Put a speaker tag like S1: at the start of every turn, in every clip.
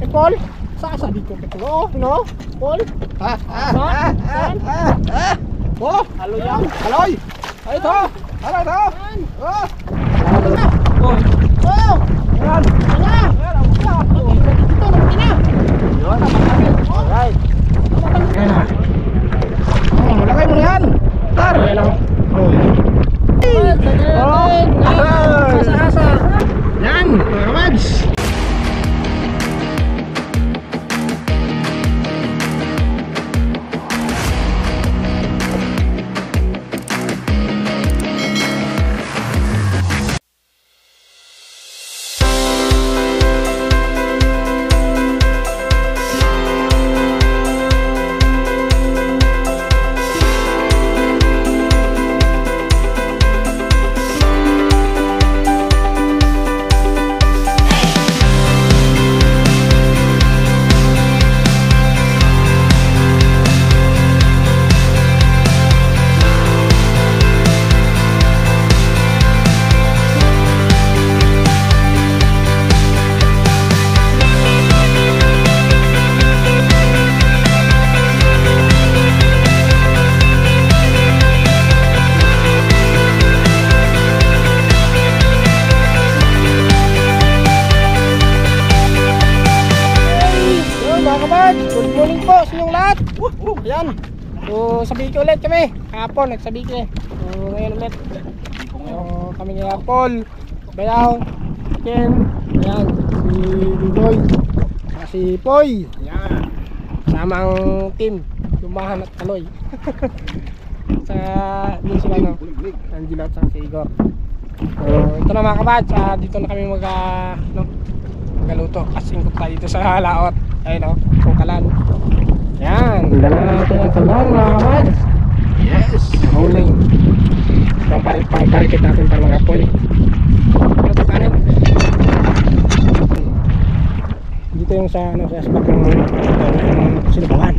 S1: Paul? Sa dito ka to, no? Paul? Oh, halo yan. Haloy. Ay to. Halo to. Oh. Oh. Yan. Yan. Ito na kina. Yon. Alright. Lagay mo yan. Tar. Asa-asa. Yan, mga kamads. Good morning po sa inyong lahat. Ayan. So sabi ko ulit kami. Kahapon nagsabi ko. So ngayon ulit. Kami nila Paul, Bayaw, Ken, ayan, si Dudoy, si Poy. Ayan. Sama ang team Lumahan at Kaloy. Sa din sila no. Angelo at si Igor. So ito na mga kabads, dito na kami magaluto. Kasingkot tayo dito sa laot. Ayun o, sungkalan. Yan, dala natin ang talong mga kabads. Yes, huling. So parikit natin para mga apoy. Ito kanin. Dito yung sa spot ng sinabawan.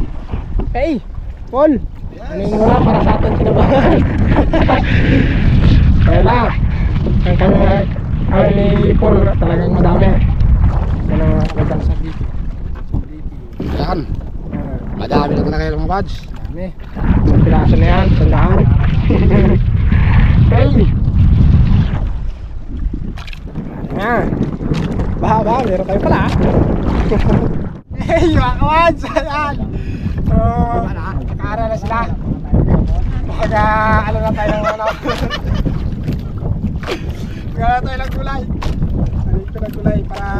S1: Hey, Paul, ano yung wala para sa atin sinabawan? Kaya lang, ang kami ni Paul talagang madami. Yan ang magandang sa dito.
S2: Ayan, madami na kayo mga buds.
S1: Madami. Ang piraso na yan, sandahan. Hey! Ayan. Baha, meron tayo pala. Hey, mga kawads! Ayan. So, nakaara na sila. Baka, ano na tayo ng ano. Baka na tayo ng gulay. Dito ng gulay para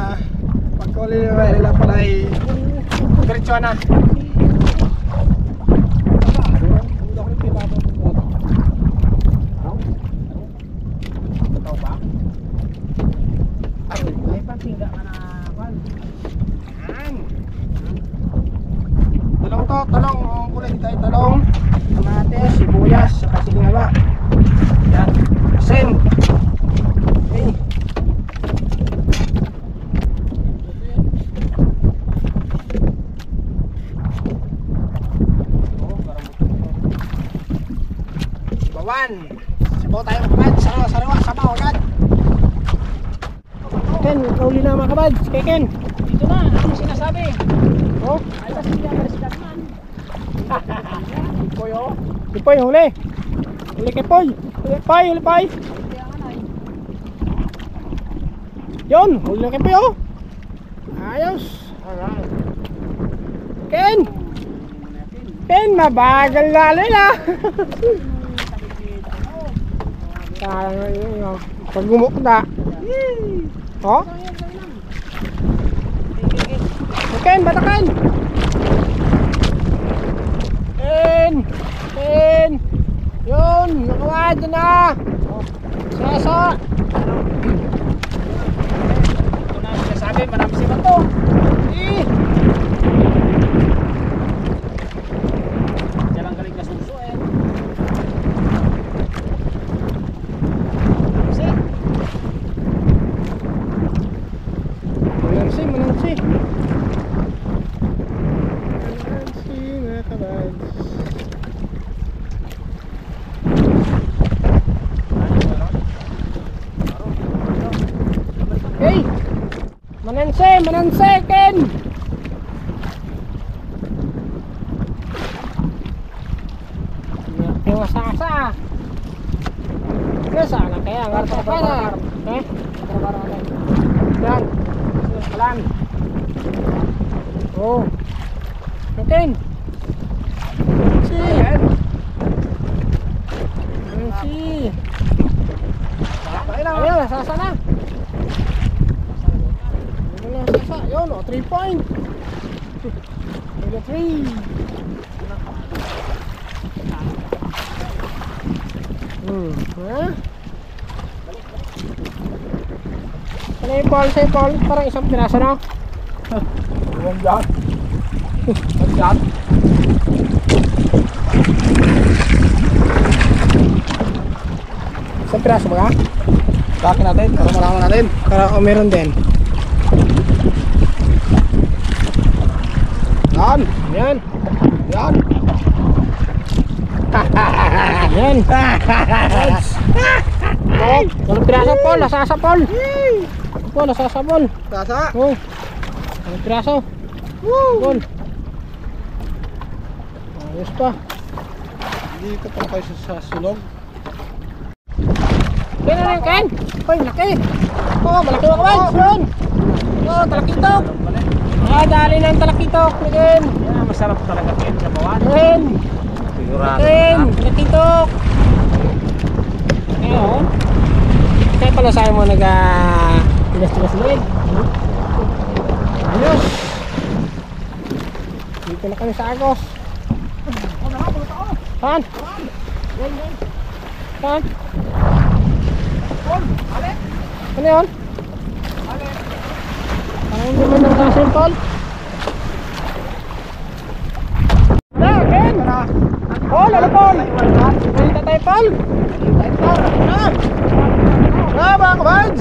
S1: pagkuli nila pala ay diretso na. Talong to, talong. Kulay dito ay talong, kamatis, sibuyas, saka siningaba. Yan, asin. Okay. Sabaw tayo mga kabads, sariwa, sabaw agad. Ken, kauli na mga kabads, kay Ken.
S3: Dito na, ano sinasabi?
S1: Oh,
S3: Ay, kasi hindi ang reskat man.
S1: Poy oh. Poy, huli. Huli kay Poy. Huli Poy. Yun, huli na kay Poy oh. Ayos. Alright. Ken, mabagal lalo na. Pag gumukda. Oh? Ken, batakan. Ken. Yun, nakawad na. Sasa.
S3: Ito na sinasabi, marami si Bato. Diyan ang galing na suso eh.
S1: Manansi. Mga kabads. Hey! Manansi, Ken! Kaya nga sa para. Eh? Yan. Kalan. Oh. Natin. Si. Si. Ayun, sasa na. Ayun, sasa. Ayun, 3 point. 3. Ha? Sa'yo Paul, parang isang piraso na.
S2: Huwag dyan. Huwag dyan.
S1: Isang piraso ba ka?
S2: Bakin natin, para malaman natin.
S1: Meron din.
S2: Yan.
S1: Yan.
S2: Yan.
S1: Yan. Oh, walang piraso Paul, nasasa Paul. Paul, nasasa Paul.
S2: Sasa.
S1: Oh. Walang piraso. Paul. Ayos pa.
S2: Hindi ka pa kayo sa sulog.
S1: Ken na rin, Ken. Hoy, laki. Oh, malaki mga kabads. Yun. Oh, talakitok. Dali na yung talakitok. Ken.
S3: Yan, masarap talaga Ken sa bawan.
S1: Ken.
S3: Sigurado.
S1: Ken, talakitok. Ayun. Kaya pala sa'yo mo tinas-tinas mo rin. Ayos. Dito na kami sa Agos. Saan? Saan? Ano yun? Parang hindi man ng kasin, Paul. Wala, Ken! Paul, ano Paul? Malita tayo, Paul!
S2: Ah, mga kabads!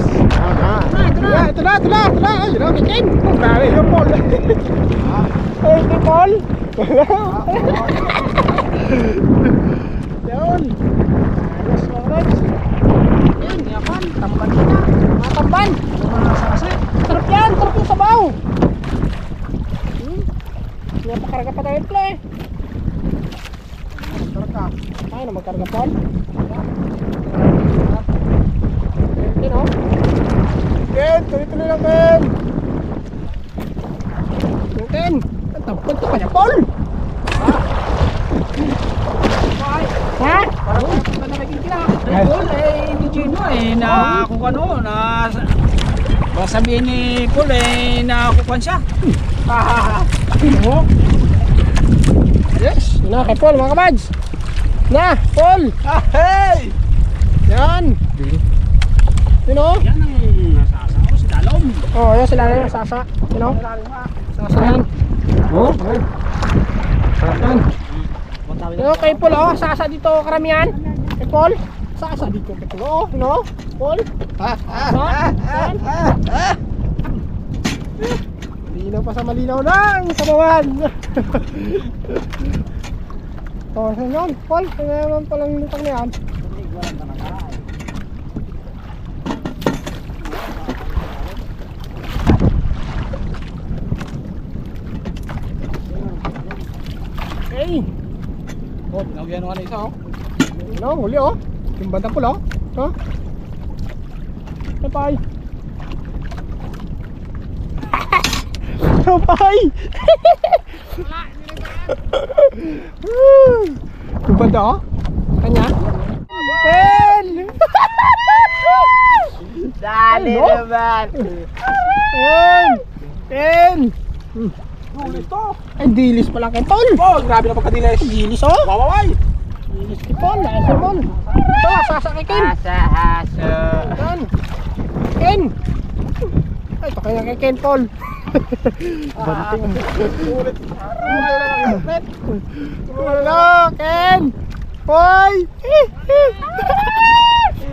S2: Ito na! Ay, yun ang Ken! Grabe yung Paul!
S1: Ay, kay Paul! Yun! Ayos mga kabads! Yan, yapan, tamban na. Mga tamban. Sarap yan, sarap yung sabaw. Napakarga pa tayo pala eh. Ay, na magkarga pa. Yan o.
S2: Ken! Tuloy-tuloy lang, Ken!
S1: Yung Ken. Ang tampan ka kanya, Paul. Ha?
S3: Parang naging kila. Paul, hindi Gino na kung ano, baka sabihin ni Paul nakukuhan siya.
S1: Ano? Yes. Yun na, kay Paul mga kabads. Na, Paul.
S2: Hey!
S1: Yan. Yun o.
S3: Yan ang nasasao, si Dalom.
S1: Oh, yan sila na yung sasa. Yun o. Sasa yan. Oh. Yan. Yun o, kay Paul o. Sasa dito karamihan. Kay Paul. Sasa dito kay Paul o. Yun o. Paul. Yan. Malinaw pa sa malinaw ng sabawan. Oh, saan yun? Paul, kaya naman palang lutang na yan. Okay.
S2: Oh, pinagyan mo na isa, oh.
S1: Ano, huli oh. Yung bandang pula oh. Ha? Kapay. Kapay. Yung banda oh. Kanya. Ken!
S2: Dali
S1: Ano?
S2: naman!
S1: Ken! Ken!
S2: Dulis to!
S1: Ay, dilis pala kay Paul.
S2: Oh, grabe na pagkadilis!
S1: Dilis oh.
S2: Wawaway!
S1: Dilis kay Paul. Ayos kay Paul. Ito, sasa kay Ken.
S2: Haso!
S1: Yan. Ken. Ay, ito kaya kay Ken Paul. Banting.
S2: Ulit! Ulit!
S1: Hello, Ken. Hoy.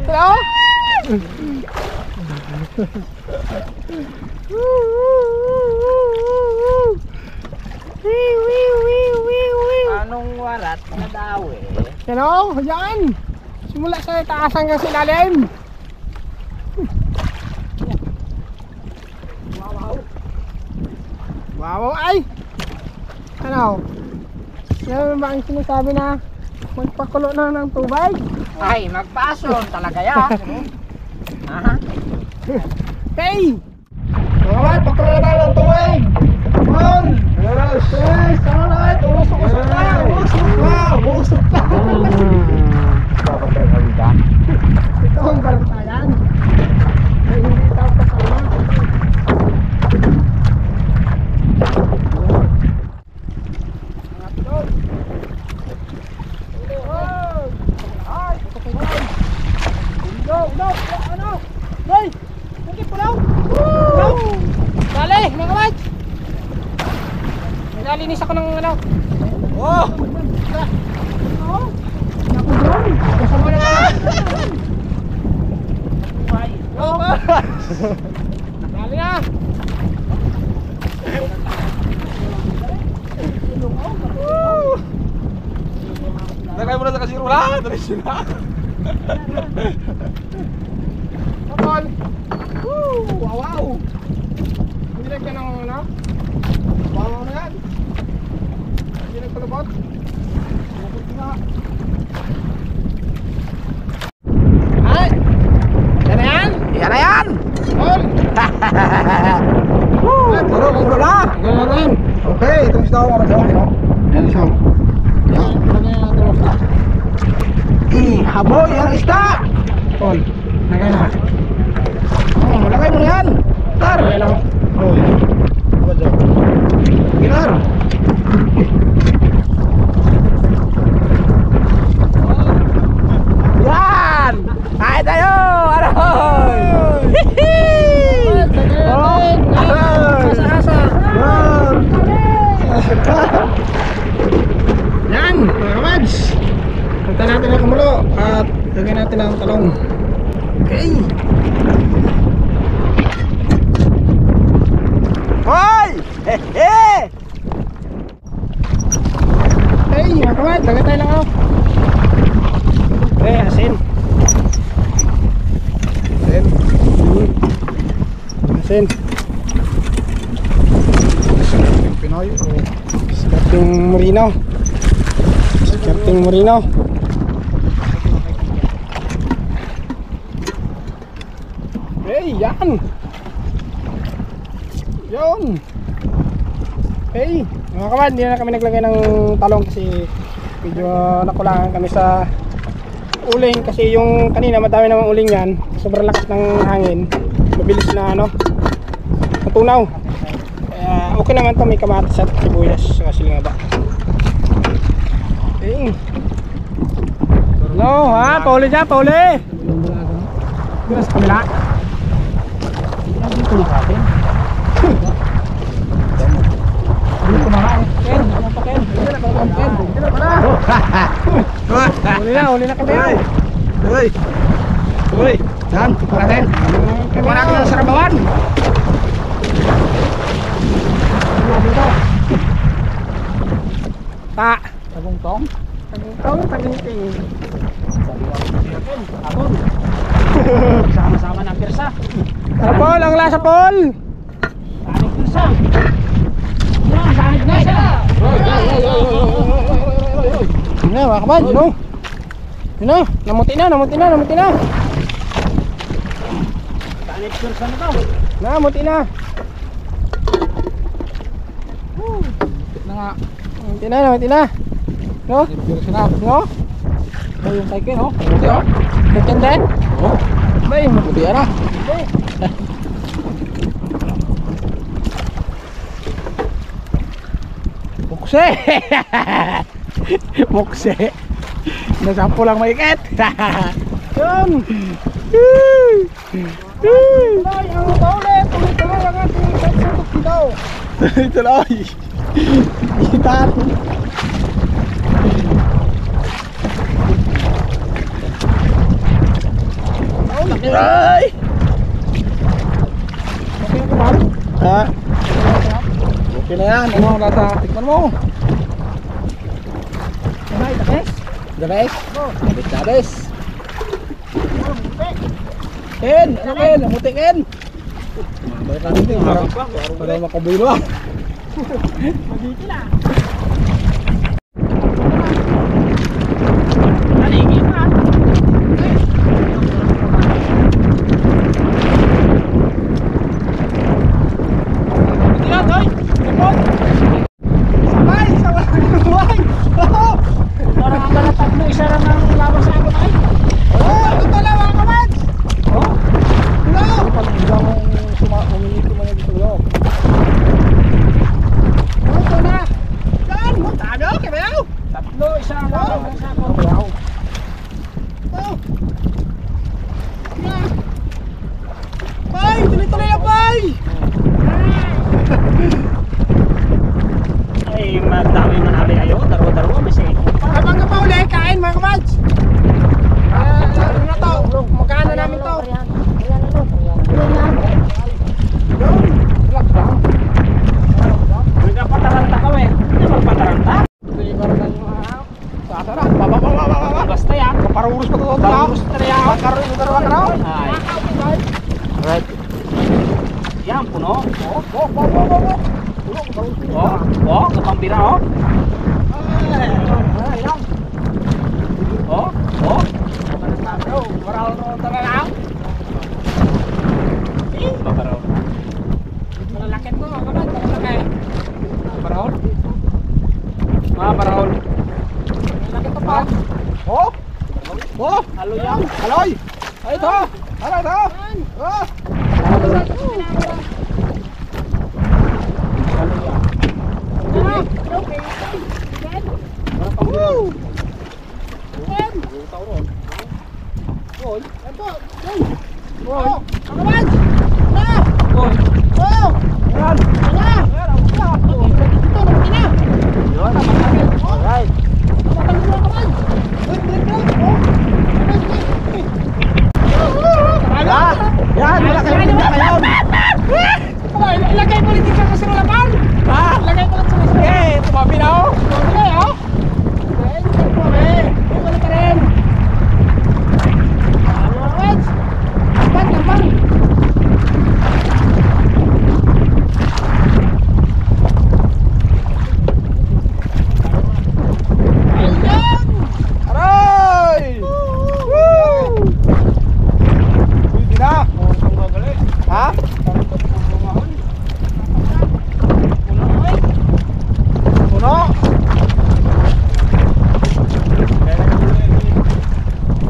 S1: Hello.
S2: Anong warat na daw eh?
S1: Hello, yan. Simula sa taas hanggang sa ilalim. Wow, ay. Ano? Yan ba ang sinasabi na magpakulo na ng tubig?
S3: Ay, magpasyon talaga ya. Aha.
S1: Pay! Alright, pagkala tayo ng tuwing! Come on! Yes! Yes! Alright! Umusok na! Umusok na! Umusok na!
S2: Dapat tayo halika.
S1: Ito ang balantayan. Ay, hindi tayo kasama. Angat doon. Ay! No! No! Ano? Hoy! Hindi po lang! No! Dali! Mga mads! Nalinis ako ng ano. Oh! Oh! Naku doon! Kasama na nga! Oh! Dali na!
S2: Lagay mo na sa kasiro lang. Dali sila.
S1: Kapal! Woo! Wow! Wow! Hindi ka ng ano? Wow na yan! Hindi nagpalabot? Nagpalabot na! Ay! Yan na yan!
S2: Yan na yan.
S1: Tol!
S2: Turo, turo na.
S1: Ganyan na yan!
S2: Okay, itong isda ko kapag no? Yan siya. Yan.
S1: Lagyan natin ang isda.
S2: Haboy, yan isda.
S1: Tol! Lagyan na!
S2: Oh, lagay mo na yan. Tar.
S1: Lagyan na!
S2: Oh. Ginar. Yan. Ay tayo. Aroy. Oh,
S1: Asa-asa! Yan! Mga kamads! Punta natin ang kumulo at lagyan natin ang talong.
S2: Okay. Hoy! Hehe!
S1: Hey! Mga kamads! Lagyan tayo ng ano? Okay, asin. Asin.
S2: Pinoy.
S1: Skirting Morino. Skirting Morino. Hey! Yan! Yun! Hey! Mga kamad, hindi na kami naglagay ng talong kasi medyo nakulangan kami sa uling kasi yung kanina madami namang uling yan, sobrang lakas ng hangin, mabilis na ano, natunaw. Kaya okay naman to, may kamatis at sibuyas saka silingaba. Hey! No ha, pauli dyan, pauli! Dito sa kamila. Dito na natin. Dito ko mga Ken, ano pa Ken? Dito na pa Ken. Dito na pala. Huli na kami.
S2: Hoy. Hoy. Dan, natin. Wala ka ng sarabawan.
S1: Ta.
S3: Tagong-tong.
S1: Tagong-tong, tagong-ting.
S3: Apol. Sama-sama ng pirsa.
S1: Paul, ang lasa Paul.
S3: Sanig pirsa. Yan, sanig na siya.
S1: Yun na, mga kabad, yun o. Yun na, namuti na.
S3: Sanig pirsa na to.
S1: Namuti na.
S3: Na nga.
S1: Namuti na. No?
S3: Pirsa na.
S1: No?
S3: Oh, yung kay Ken, oh. Buti, oh.
S1: Chicken din?
S3: Oh.
S1: Bay,
S3: Buti yan, ah.
S1: Mukse! Mukse! Nasampo lang maikit! Yun! Tuloy ang paulit! Tuloy ang ating pagsutok dito!
S2: Tuloy.
S1: Gitar!
S2: Ay.
S1: Okay ka ba?
S2: Ha? Okay na yan. Ano ang lasa? Tikman mo.
S1: Ay, tapos?
S2: Gares. Gares. Ken, ano Ken? Namuti Ken. Para makabulo ah.
S1: Magigil ah!
S3: Naligid na. puno. Kapambira oh.
S1: Moral no talaga.
S3: Babaraw.
S1: Malalakit mo, kaman, malalaki.
S3: Barahol. Mga barahol.
S1: Malalaki to pa.
S2: Oh! Oh!
S3: Halo yan.
S2: Aloy! Ay, ito! Ano ito? Oh! Woo! Oh! Kaman!
S3: Oy.
S2: Oh!
S3: Yan. Yun. Alright.
S2: Yan! Malaki yung tinda ngayon!
S1: Ilagay mo ulit sa kasirulapan.
S2: Ha?
S1: Ilagay mo ulit sa kasirulapan.
S2: Eh! Tumabi na oh!
S1: Okay, oh. Balik ka rin. Alright. Lampan.
S2: Aray! Woo! Pwede na! Ha? Puno!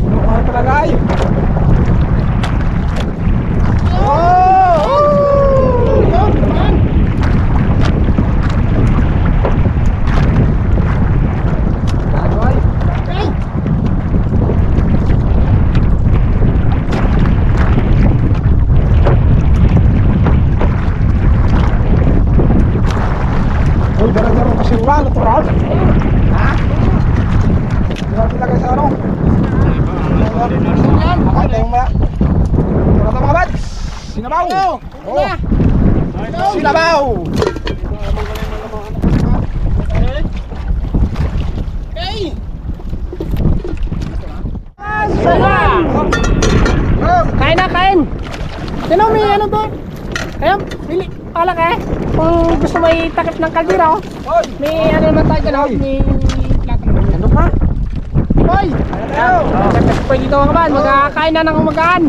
S2: Puno ka talaga ay! Oh! Uy, dara-dara kasi ulan, natural. Ha? Dara talaga sa ano? Yan, makita yung mga. Tara mga bats! Sinabaw! Oh! Sinabaw!
S1: Okay. Kain na, kain. Sino may ano to? Kaya, pili, palak eh. Kung gusto may takip ng kaldira, oh. May ano naman tayo dyan, oh. May plato naman. Ano ka? Hoy! Pwede dito mga kaban, magkakain na ng umagaan.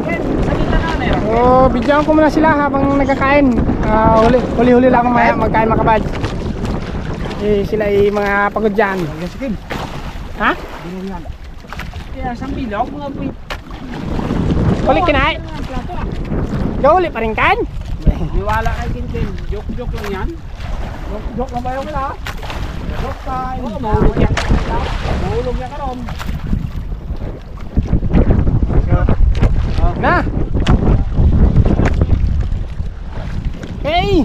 S1: So, bidyan ko muna sila habang nagkakain. Huli-huli lang ako magkain mga kabad. Eh, sila ay mga pagod dyan. Ha?
S3: Kaya sa bilaw mga pwit.
S1: Huli kinain. Huli pa rin kain?
S3: Niwala kay Kintin. Joke lang yan.
S2: Joke lang ba yung kila? Joke time!
S3: Oo, mahulog yan. Mahulog yan karon.
S1: Na! Hey!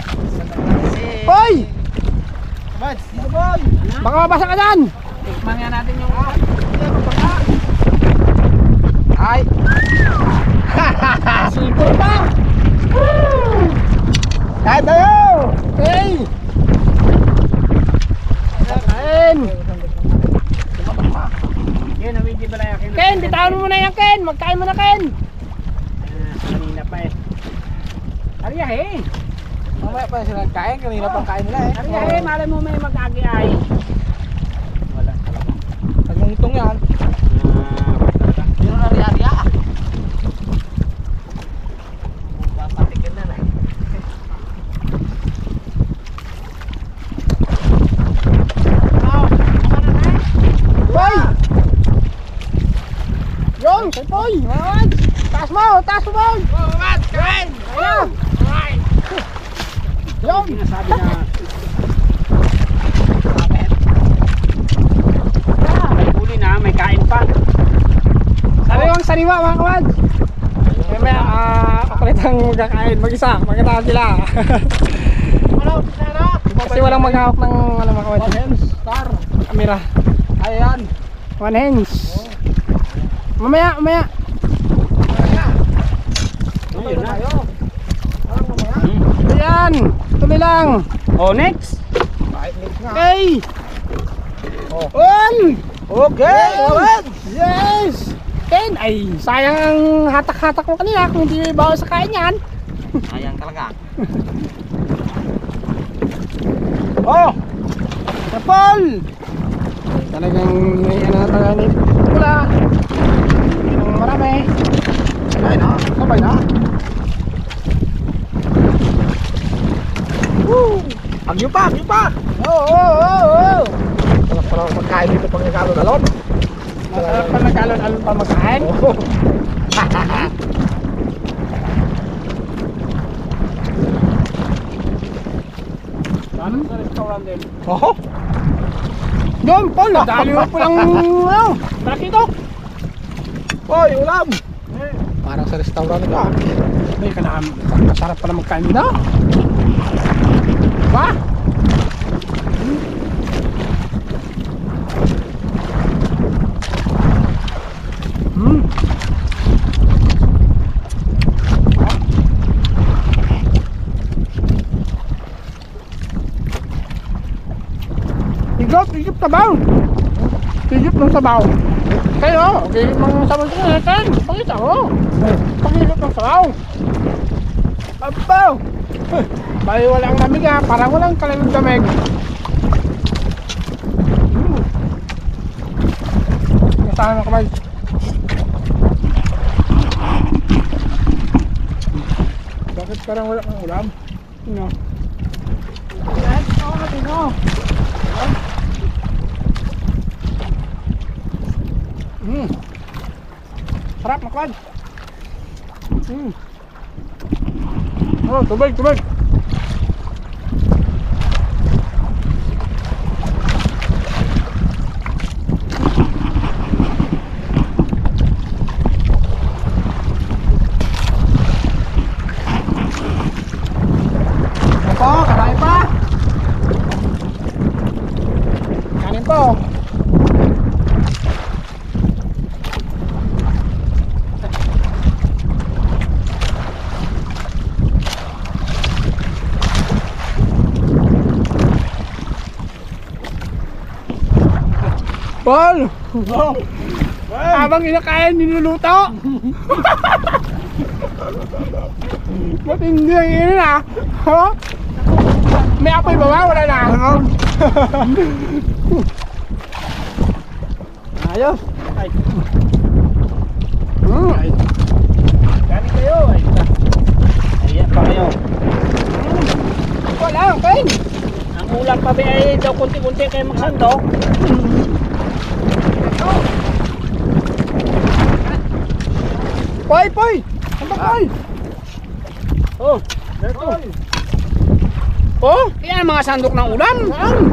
S1: Hoy!
S2: Bats, dito boy!
S1: Baka mabasa ka dyan!
S3: Tikman nga natin yung
S2: Ay!
S1: Sipol pa!
S2: Kahit tayo!
S1: Hey! Kain!
S3: Yun, nawindi ba lang yung
S1: Ken, bitawan mo muna yan Ken! Magkain mo na Ken!
S3: kanina pa eh. Ariyahe!
S2: Mamaya pa sila kain, kanina pang kain nila eh.
S3: Ariyahe, malay mo may mag-agi ay. Wala talaga.
S2: Tagyong itong yan.
S3: Yung ari-ari ah. Papatikin na na.
S1: Hoy! Yung! Hoy! Taas mo! Taas mo boy!
S2: Kain!
S1: Ayan! Yung!
S3: Sinasabi na may huli na, may kain pa.
S1: Sariwang sariwa mga kawad! May kapalit ang magkakain mag-isa, magkataas sila. Kasi walang maghahawak ng ano mga kawad.
S2: Star!
S1: Kamera.
S2: Ayan!
S1: One hands. Mamaya, mamaya.
S3: Ayun na.
S1: Ayan, tuloy lang.
S3: Oh, next.
S1: Okay.
S2: Oh.
S1: On.
S2: Okay! Alright!
S1: Yes. Ken, ay sayang ang hatak-hatak mo kanina kung hindi bawa sa kain yan.
S3: Sayang talaga.
S1: Oh! Kapal! Talagang may ano na talaga ni Pula. Ang marami.
S2: Ay na, sabay na. Woo! Agyo pa, agyo pa. Sarap pala ang pagkain dito pag nagkalon-alon.
S1: Masarap pa nagkalon-alon pa magkain.
S3: Ano sa restaurant din?
S2: Oo.
S1: Doon, Paul, nadali mo palang ano, nakitok.
S2: Hoy, ulam.
S1: Parang sa restaurant ka. Ay, masarap pala magkain dito. Ba? Higop sabaw. Higop ng sabaw. Kayo, higop ng sabaw sa natin. Pakita ko. Pakihigop ng sabaw. Abaw. Bali walang lamig ha. Parang walang kalamig-lamig. Nasahan na kamay. Bakit parang wala kang ulam? Ano? Yan, ako natin o. Sarap makwad. Oh, tubig.
S2: Ito, kakain pa.
S1: Kanin po. Paul!
S2: Oh.
S1: Habang inakain, niluluto! Ba't hindi ang inin ah? Ha? May apoy ba ba? Wala na? Ayos!
S3: Ay,
S1: Ay.
S3: kanin kayo. Ay, ayan pa kayo.
S1: Wala, kain!
S3: Ang ulam pa ba ay daw kunti-kunti kayo magsandok.
S1: Poy! Ano poy?
S3: Oh,
S1: Ito!
S3: oh, yan ang mga sandok ng ulam.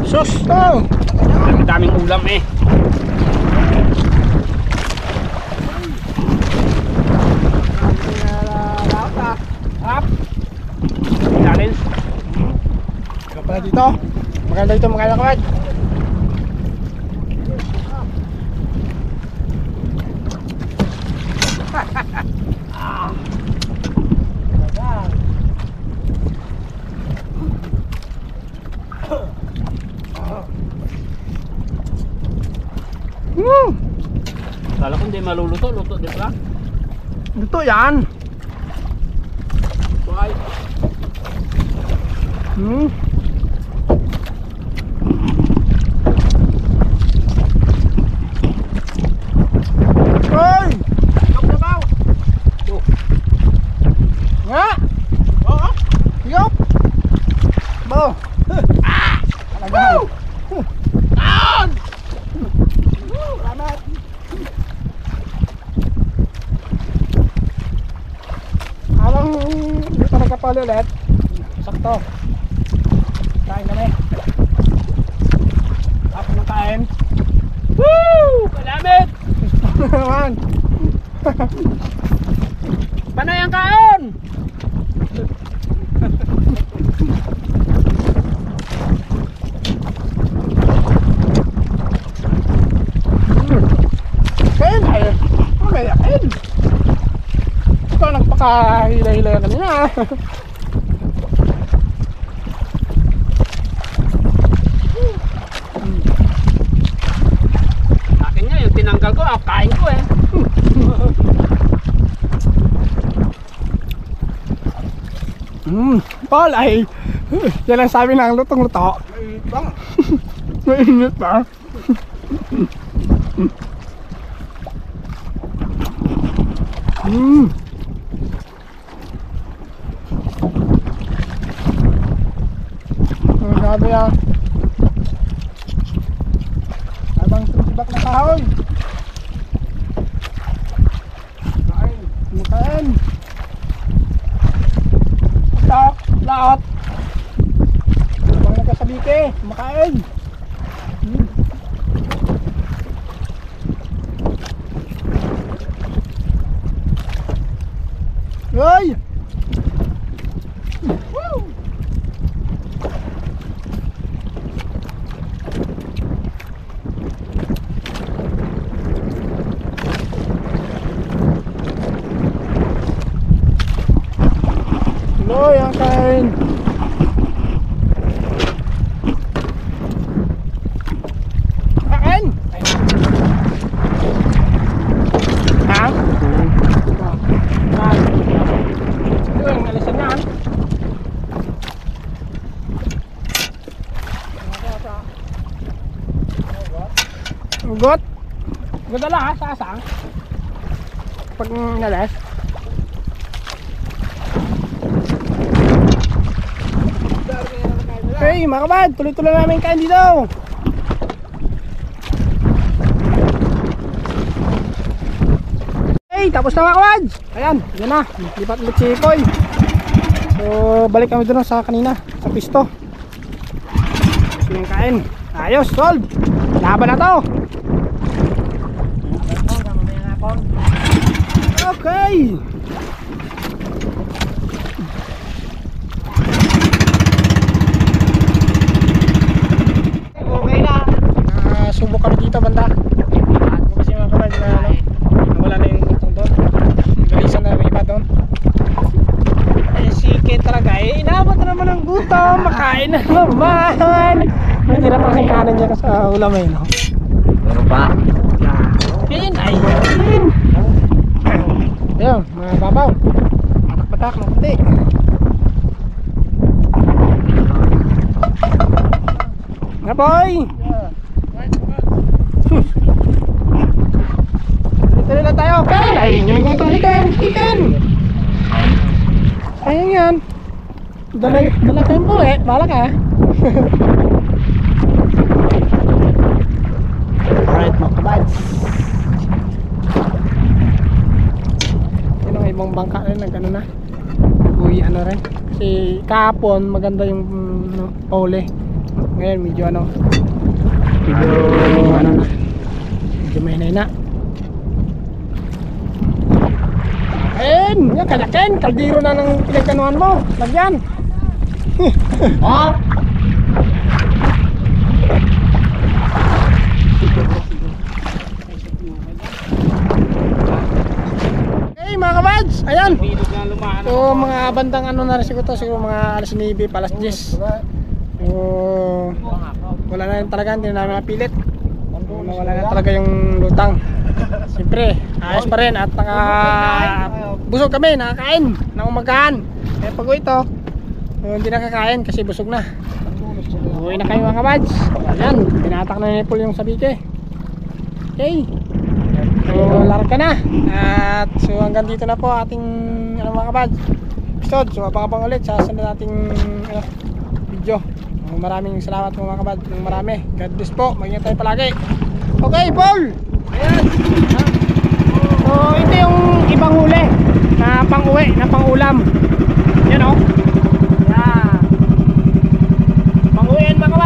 S3: Sus,
S1: Ito!
S3: ang daming ulam eh.
S1: Hap!
S3: Challenge.
S1: Ikaw pala dito. Maganda ito mga kakwad.
S3: Kala ko hindi maluluto, luto din pala.
S1: Ito yan.
S3: Why?
S1: Hoy!
S3: Tok na ba?
S1: Nga!
S2: Oo.
S1: Yup! Bo! Talaga. Salamat! Habang dito nagkapalo ulit, sakto. Kain kami. Tapos ng kain.
S3: Woo! Kalamit!
S1: Naman!
S3: Panay ang kaon!
S1: Kain! Ay! Mamaya kain! Ikaw nagpakahila-hila kanina.
S3: Akin nga, yung tinanggal ko, kain ko eh.
S1: Paul ay yan ang sabi ng lutong-luto.
S2: Mainit ba?
S1: Mainit ba? Grabe yan. Habang sisibak na kahoy. Kain. Laot. Laot. Habang nagkasabike, makain. Ay! Woo! Tuloy ang kain. Kain! Ha? Yung alisan niyan. Ugot. Gadala ha, sasang. Pag nalas. Okay, mga kabad, tuloy-tuloy namin kain dito. Okay, tapos na mga kabad. Ayan, yun na. Lipat ulit si Koy. So, balik kami doon sa kanina, sa pisto. Tapos yung kain. Ayos, solve. Laban na to. Okay. Subok kami dito banda. Kasi mga kabad na wala na yung itong doon. Galisan na may iba doon. Eh sige talaga eh. Inabot na naman ang gutom. Makain na naman. Hindi na pa kasing kanan niya sa ulam eh. No?
S3: Meron pa.
S1: Yan ay. Ayun mga babaw. Batak-batak ng puti. Nga boy. Tuloy lang tayo. Kain! Ay, yun ang gutom ikan! Ikan! Ayun yan. Dala tayong po eh. Bahala ka. Alright mga kabads. Yun ang ibang bangka rin. Nag-ano na. Uy, ano rin. Kasi kahapon maganda yung pole. Ngayon medyo ano. Medyo ano na. Medyo may na. Yan, kalakin, kaldero na ng pinagkanuhan mo. Lagyan. Oh. Okay mga kabads, ayan. So mga bandang ano na rin siguro mga alas 9, alas 10. So wala na rin talaga, hindi na namin napilit. Wala na talaga yung lutang. Siyempre, ayos pa rin at busog kami, nakakain ng umagahan. Kaya pag ito, hindi nakakain kasi busog na. Uwi na kayo mga kabads. Ayan, pinatak na ni Paul yung sabike. Okay, so larga na. At so hanggang dito na po ating mga kabads episode. So abang-abang ulit sa sunod nating video. Maraming salamat mga kabads ng marami. God bless po, mag-ingat tayo palagi. Okay Paul. Ayan. So ito yung ibang huli na pang-uwi, na pang-ulam. Yan o. Yan. Pang-uwiin mga